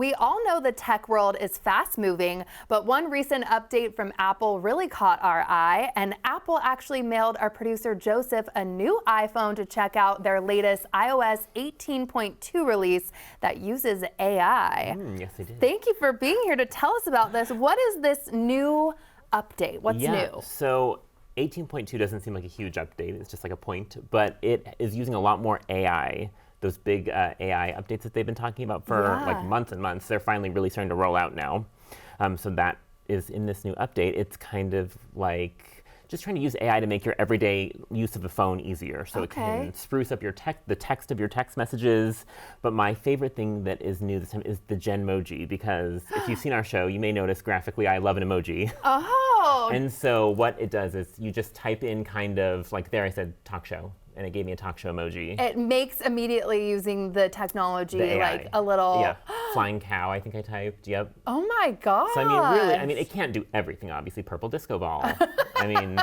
we all know the tech world is fast moving, but one recent update from Apple really caught our eye, and Apple actually mailed our producer Joseph a new iPhone to check out their latest iOS 18.2 release that uses AI. Yes, they did. Thank you for being here to tell us about this. What is this new update? What's new? So 18.2 doesn't seem like a huge update. It's just like a point, but it is using a lot more AI. Those big AI updates that they've been talking about for like months and months, they're finally really starting to roll out now. So that is in this new update. It's kind of like just trying to use AI to make your everyday use of the phone easier. So it can spruce up your the text of your text messages. But my favorite thing that is new this time is the Genmoji, because if you've seen our show, you may notice graphically I love an emoji. Oh. And so what it does is you just type in kind of, like there I said talk show, and it gave me a talk show emoji. It makes immediately using the technology like a little... Yeah, flying cow I think I typed, yep. Oh my gosh. So I mean, really, I mean, it can't do everything, obviously. Purple disco ball. I mean...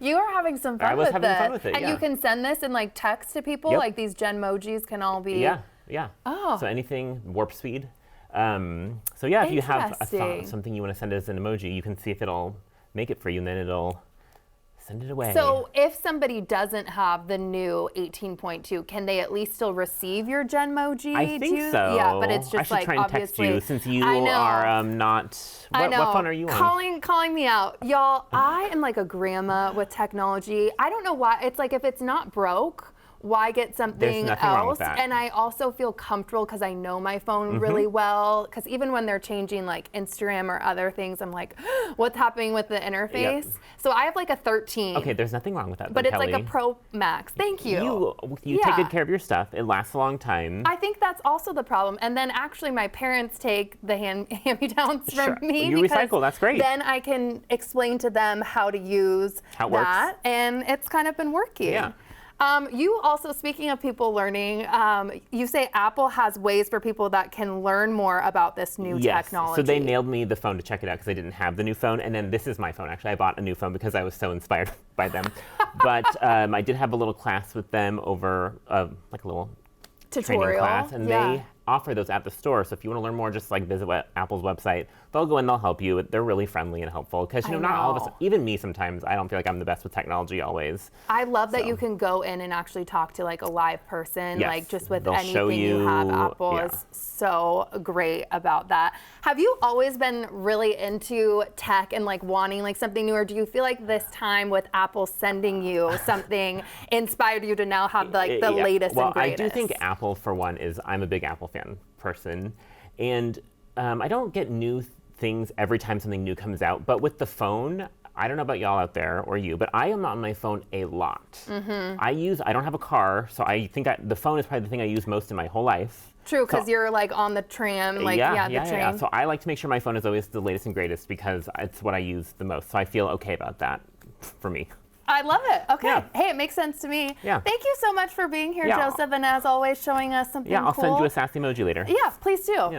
You are having some fun with it. I was having fun with it, And you can send this in like text to people? Like these Genmojis can all be... Yeah. Oh. So anything, warp speed. So yeah, if you have something you want to send as an emoji, you can see if it'll make it for you, and then it'll send it away. So if somebody doesn't have the new 18.2, can they at least still receive your Genmoji? I think so. Yeah, but it's just I should like try and obviously. Text you since you are not. What phone are you on? Calling me out, y'all. I am like a grandma with technology. I don't know why. It's like if it's not broke, why get something else? Wrong with that. And I also feel comfortable because I know my phone really well. Because even when they're changing like Instagram or other things, I'm like, what's happening with the interface? So I have like a 13. Okay, there's nothing wrong with that. But it's Kelly. like a Pro Max. Thank you. You take good care of your stuff. It lasts a long time. I think that's also the problem. And then actually my parents take the hand-me-downs from me. You recycle, that's great. Then I can explain to them how to use that. And it's kind of been working. Yeah. You also, speaking of people learning, you say Apple has ways for people that can learn more about this new technology. So they mailed me the phone to check it out because I didn't have the new phone. And then this is my phone, actually. I bought a new phone because I was so inspired by them. But I did have a little class with them over like a little training class. And they offer those at the store. So if you want to learn more, just like visit Apple's website. They'll go in, they'll help you. They're really friendly and helpful. Because, you know, not all of us, even me sometimes, I don't feel like I'm the best with technology always. I love that you can go in and actually talk to like a live person, like just with anything you have. Apple is so great about that. Have you always been really into tech and like wanting like something new, or do you feel like this time with Apple sending you something inspired you to now have like the latest and greatest? I do think Apple, for one, I'm a big Apple fan person, and I don't get new things every time something new comes out, but with the phone, I don't know about y'all out there or you, but I am on my phone a lot. I don't have a car, so I think the phone is probably the thing I use most in my whole life. True, because you're like on the tram, like the train. Yeah. So I like to make sure my phone is always the latest and greatest because it's what I use the most. So I feel okay about that for me. I love it. Okay. Hey, it makes sense to me. Thank you so much for being here, Joseph, and as always, showing us something cool. Yeah, I'll send you a sassy emoji later. Yeah, please do.